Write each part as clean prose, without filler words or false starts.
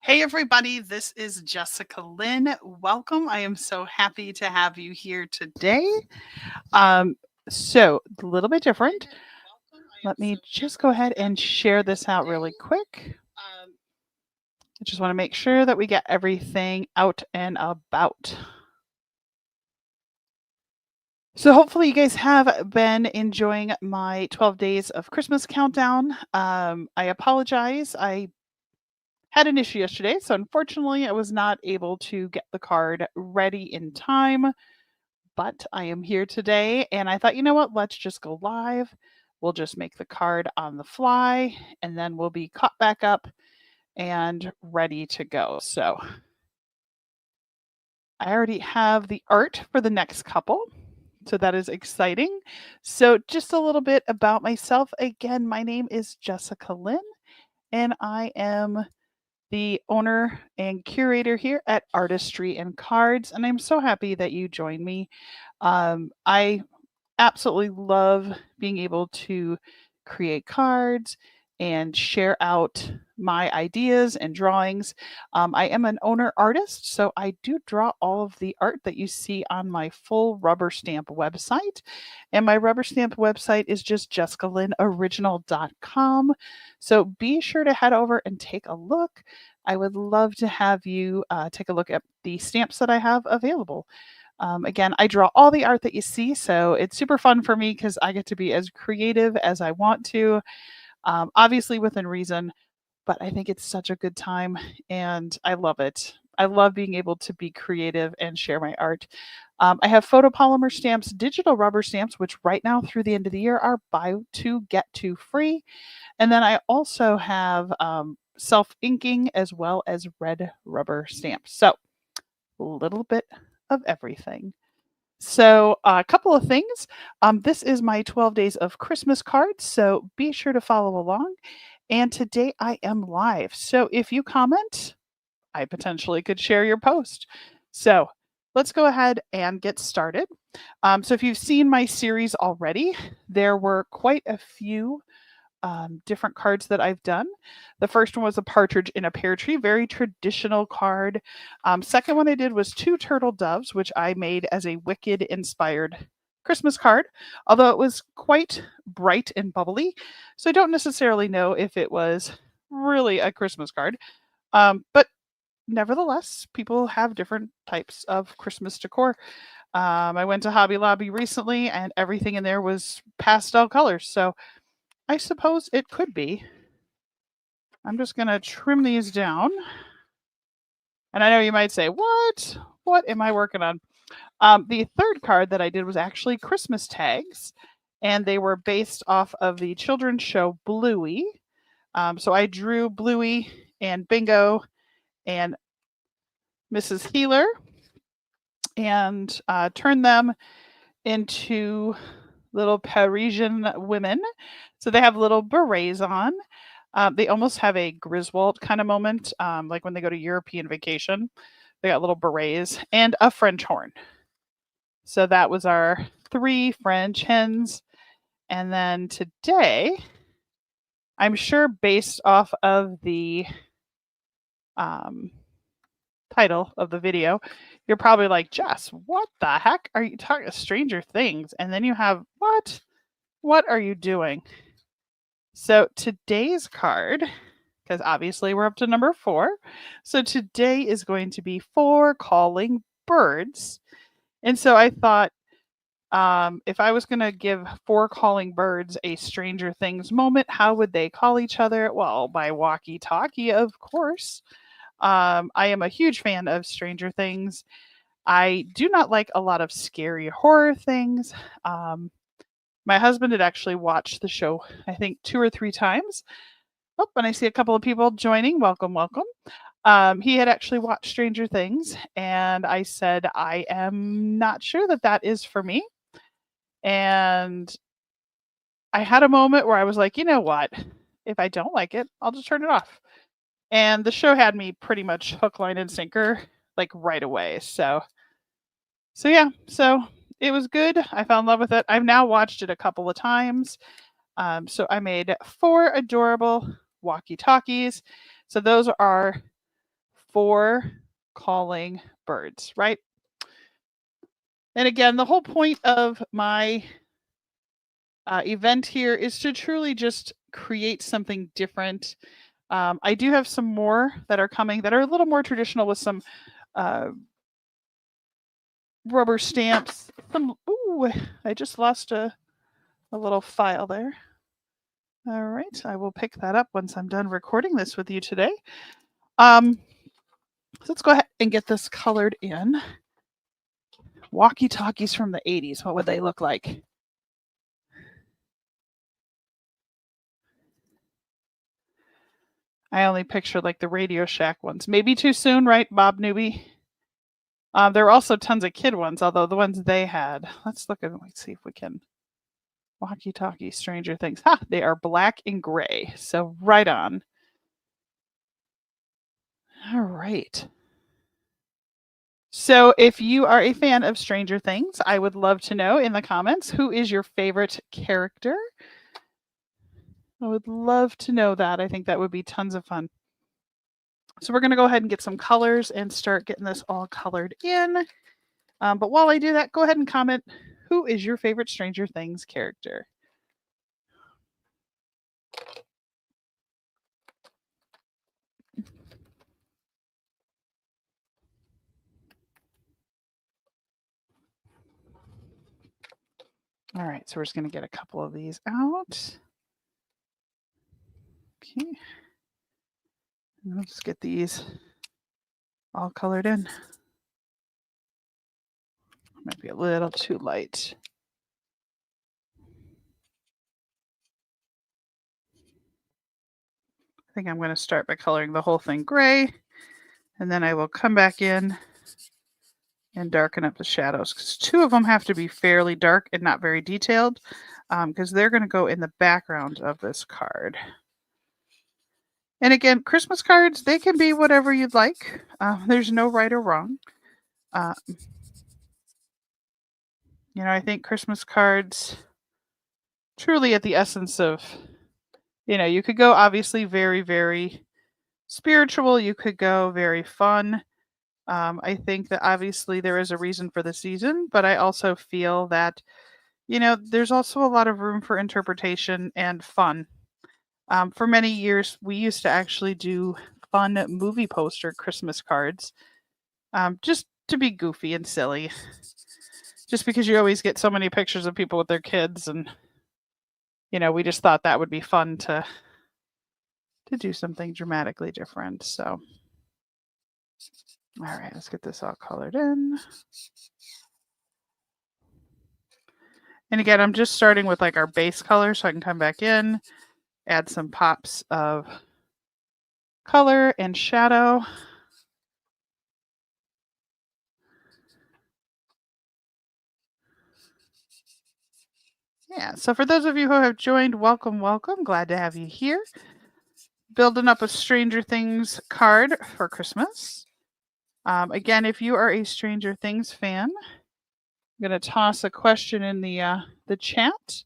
Hey, everybody, this is Jessica Lynn. Welcome. I am so happy to have you here today. Um, a little bit different. Let me just go ahead and share this out really quick. I just want to make sure that we get everything out and about. So hopefully you guys have been enjoying my 12 days of Christmas countdown. I apologize. I had an issue yesterday, so unfortunately I was not able to get the card ready in time, but I am here today and I thought, you know what, let's just go live. We'll just make the card on the fly and then we'll be caught back up and ready to go. So I already have the art for the next couple. So that is exciting. So just a little bit about myself. Again, my name is Jessica Lynn and I am the owner and curator here at ArtistryInCards, and I'm so happy that you joined me. I absolutely love being able to create cards and share out my ideas and drawings. I am an owner artist, so I do draw all of the art that you see on my full rubber stamp website. And my rubber stamp website is just jessicalynoriginal.com. So be sure to head over and take a look. I would love to have you take a look at the stamps that I have available. Again, I draw all the art that you see, so it's super fun for me because I get to be as creative as I want to, obviously within reason, but I think it's such a good time and I love it. I love being able to be creative and share my art. I have photopolymer stamps, digital rubber stamps, which right now through the end of the year are buy two, get two free. And then I also have self inking as well as red rubber stamps. So a little bit of everything. So, a couple of things. This is my 12 days of Christmas cards, so be sure to follow along. And today I am live. So, if you comment, I potentially could share your post. So, let's go ahead and get started. So, if you've seen my series already, there were quite a few different cards that I've done. The first one was a partridge in a pear tree, very traditional card. Second one I did was two turtle doves, which I made as a Wicked inspired Christmas card, although it was quite bright and bubbly. So I don't necessarily know if it was really a Christmas card. But nevertheless, people have different types of Christmas decor. I went to Hobby Lobby recently and everything in there was pastel colors. So I suppose it could be. I'm just going to trim these down. And I know you might say, what? What am I working on? The third card that I did was actually Christmas tags, and they were based off of the children's show Bluey. So I drew Bluey and Bingo and Mrs. Healer and turned them into little Parisian women. So they have little berets on. They almost have a Griswold kind of moment, like when they go to European vacation. They got little berets and a French horn. So that was our 3 French hens. And then today, I'm sure based off of the title of the video, you're probably like, Jess, what the heck are you talking? Stranger Things. And then you have, what? What are you doing? So today's card, because obviously we're up to number 4. So today is going to be 4 calling birds. And so I thought if I was going to give 4 calling birds a Stranger Things moment, how would they call each other? Well, by walkie talkie, of course. I am a huge fan of Stranger Things. I do not like a lot of scary horror things. My husband had actually watched the show, I think, 2 or 3 times. Oh, and I see a couple of people joining. Welcome, welcome. He had actually watched Stranger Things, and I said, I am not sure that that is for me. And I had a moment where I was like, you know what? If I don't like it, I'll just turn it off. And the show had me pretty much hook, line, and sinker, like right away. So yeah, so it was good. I fell in love with it. I've now watched it a couple of times. So I made 4 adorable walkie talkies. So those are for calling birds, right? And again, the whole point of my event here is to truly just create something different. I do have some more that are coming that are a little more traditional with some rubber stamps. Ooh, I just lost a little file there. All right, I will pick that up once I'm done recording this with you today. So let's go ahead and get this colored in. Walkie-talkies from the 80s, what would they look like? I only picture like the Radio Shack ones. Maybe too soon, right, Bob Newby? There were also tons of kid ones, although the ones they had. Let's see if we can. Walkie-talkie, Stranger Things. Ha! They are black and gray, so right on. All right. So if you are a fan of Stranger Things, I would love to know in the comments, who is your favorite character? I would love to know that. I think that would be tons of fun. So we're going to go ahead and get some colors and start getting this all colored in. But while I do that, go ahead and comment, who is your favorite Stranger Things character? All right, so we're just going to get a couple of these out. Okay. And we'll just get these all colored in. Might be a little too light. I think I'm going to start by coloring the whole thing gray, and then I will come back in and darken up the shadows, because two of them have to be fairly dark and not very detailed, because they're going to go in the background of this card. And again, Christmas cards, they can be whatever you'd like. There's no right or wrong. I think Christmas cards truly at the essence of, you could go obviously very, very spiritual. You could go very fun. I think that obviously there is a reason for the season, but I also feel that, there's also a lot of room for interpretation and fun. For many years, we used to actually do fun movie poster Christmas cards, just to be goofy and silly. Just because you always get so many pictures of people with their kids, and we just thought that would be fun to do something dramatically different. So, all right, let's get this all colored in. And again, I'm just starting with like our base color so I can come back in, add some pops of color and shadow. Yeah, so for those of you who have joined, welcome, welcome. Glad to have you here. Building up a Stranger Things card for Christmas. Again, if you are a Stranger Things fan, I'm going to toss a question in the chat.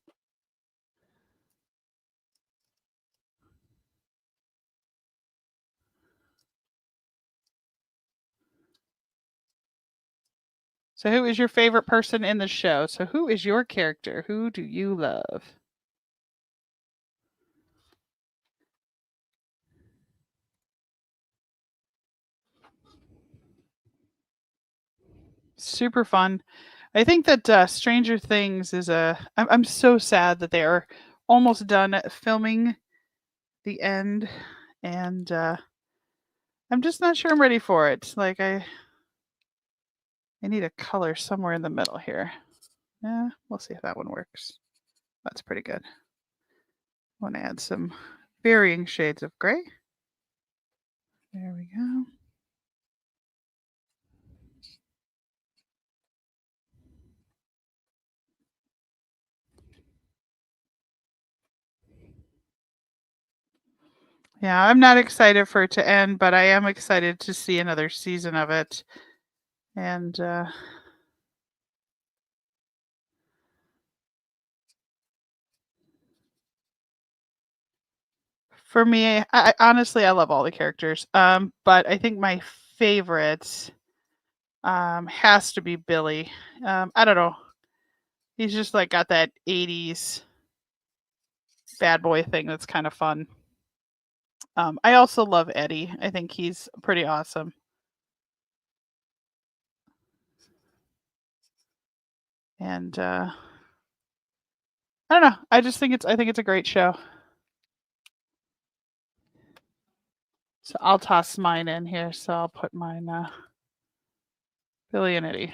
So who is your favorite person in the show? So who is your character? Who do you love? Super fun. I think that Stranger Things is I'm so sad that they are almost done filming the end, and I'm just not sure I'm ready for it. Like I need a color somewhere in the middle here. Yeah, we'll see if that one works. That's pretty good. I want to add some varying shades of gray. There we go. Yeah, I'm not excited for it to end, but I am excited to see another season of it. And For me, I honestly, I love all the characters. But I think my favorite has to be Billy. I don't know. He's just like got that 80s bad boy thing that's kind of fun. I also love Eddie. I think he's pretty awesome. And I don't know. I think it's a great show. So I'll toss mine in here. So I'll put mine Billy and Eddie.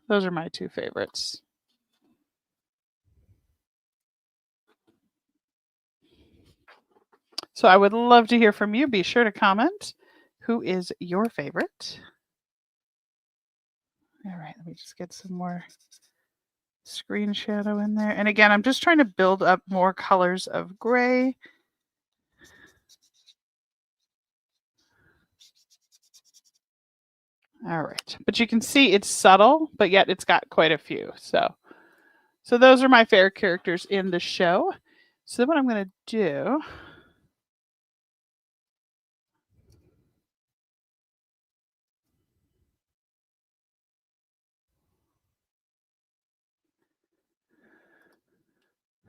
Those are my two favorites. So I would love to hear from you. Be sure to comment. Who is your favorite? All right, let me just get some more screen shadow in there. And again, I'm just trying to build up more colors of gray. All right, but you can see it's subtle, but yet it's got quite a few. So those are my favorite characters in the show. So what I'm going to do.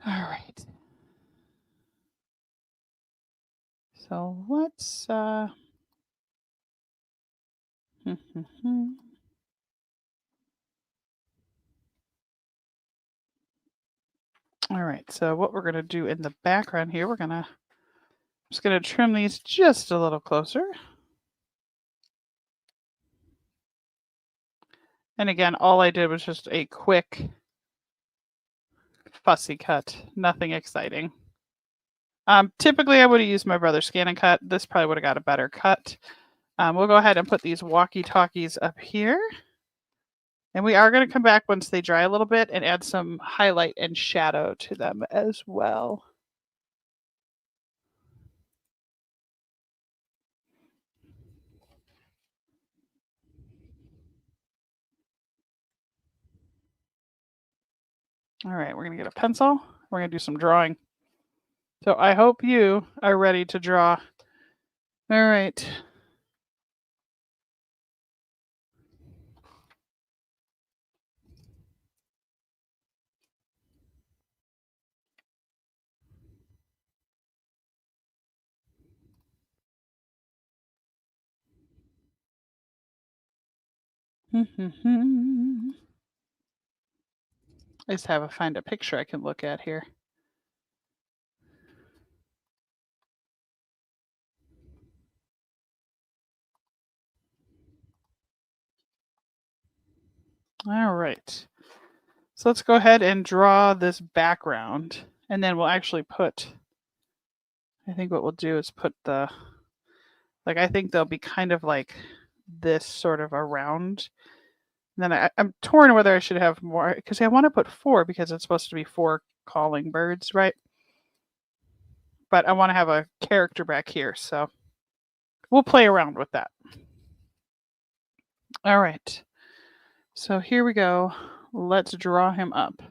All right. So let's all right. So what we're going to do in the background here, just going to trim these just a little closer. And again, all I did was just a quick fussy cut, nothing exciting. Typically I would have used my brother's scan and cut. This probably would have got a better cut. We'll go ahead and put these walkie-talkies up here. And we are going to come back once they dry a little bit and add some highlight and shadow to them as well. All right, we're going to get a pencil. We're going to do some drawing. So I hope you are ready to draw. All right. I just have to find a picture I can look at here. All right. So let's go ahead and draw this background, and then we'll actually put, I think what we'll do is put the, like, I think they'll be kind of like this sort of around. And then I'm torn whether I should have more, because I want to put 4 because it's supposed to be 4 calling birds, right? But I want to have a character back here, so we'll play around with that. All right. So here we go. Let's draw him up.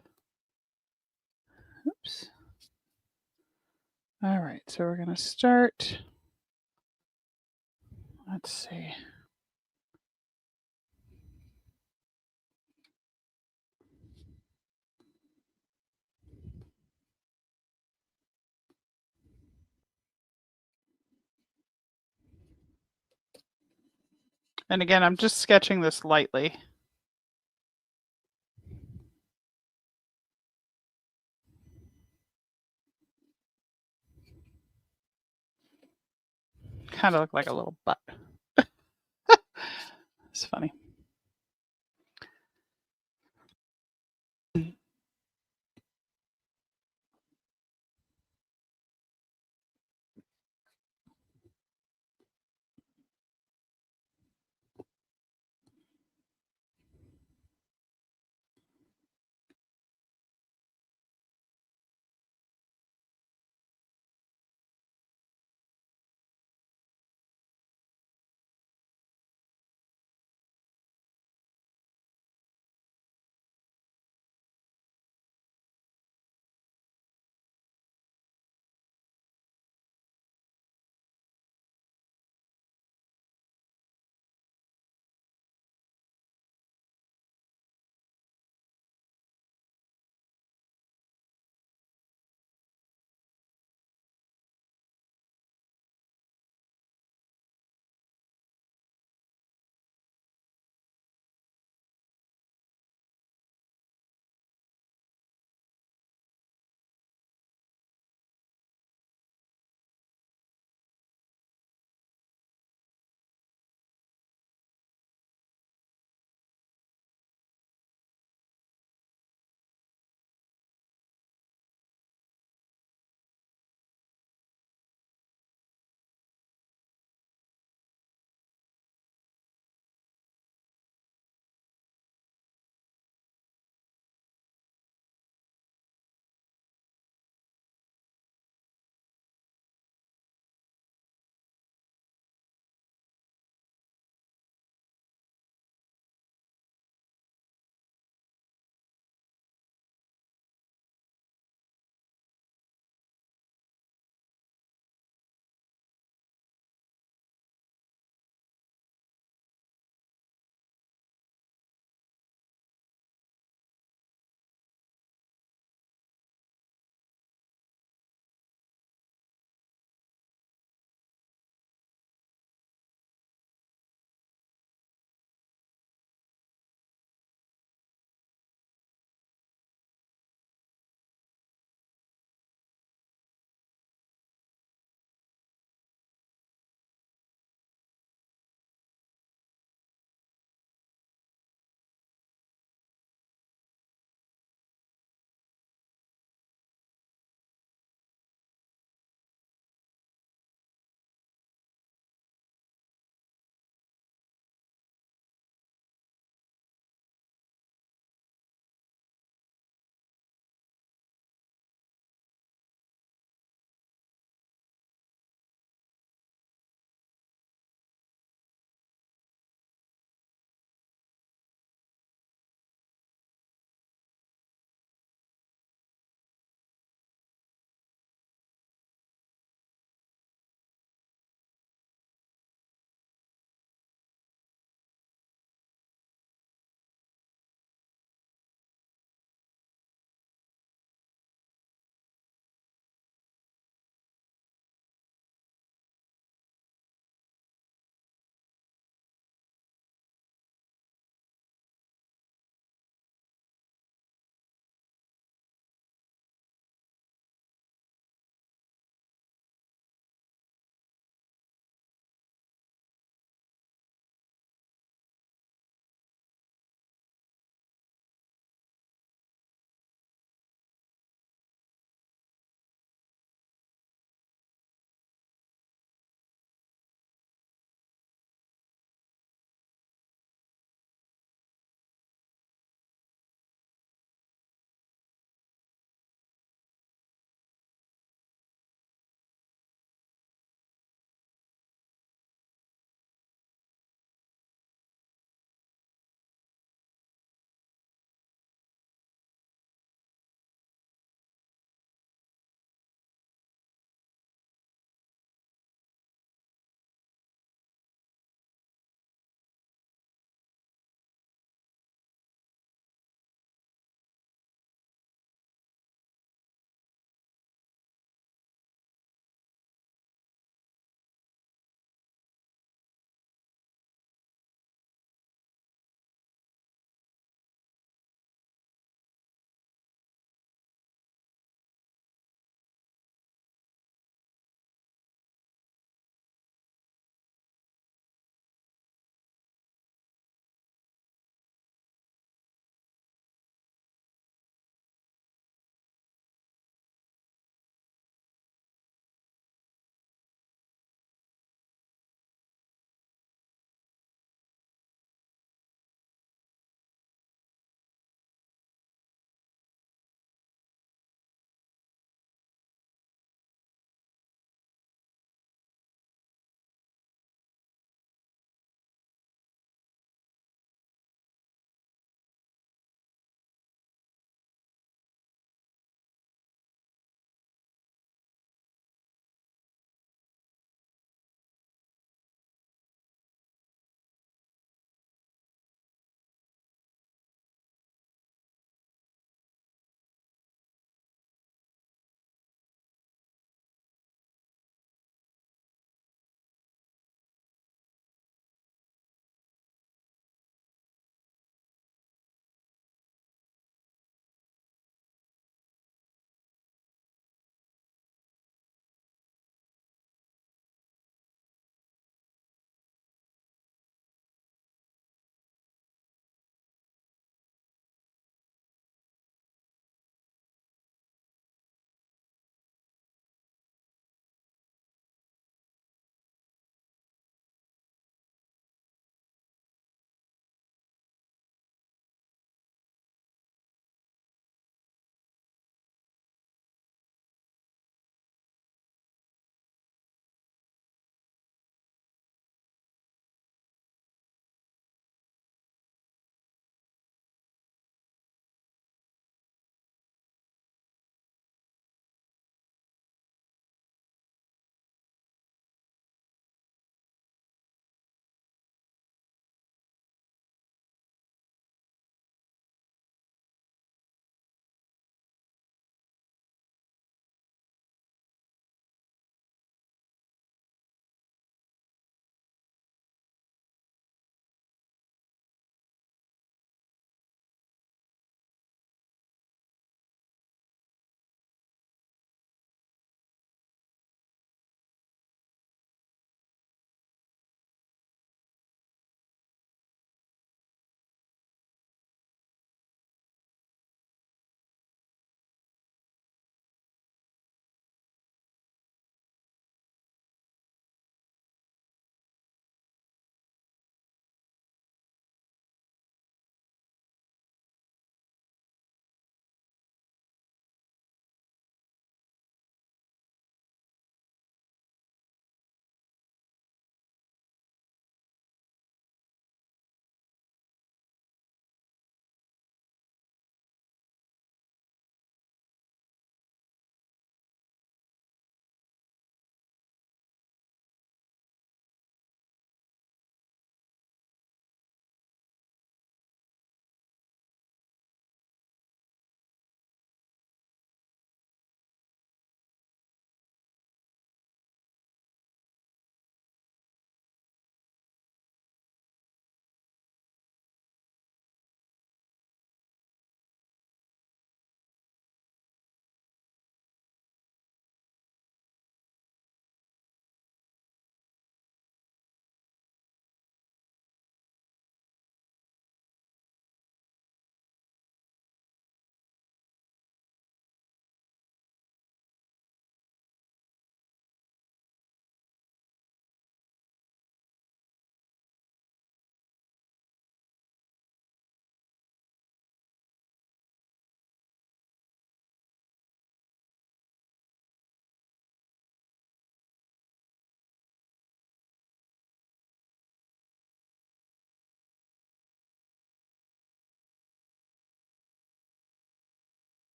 Oops. All right, so we're going to start. Let's see. And again, I'm just sketching this lightly. Kind of look like a little butt. It's funny.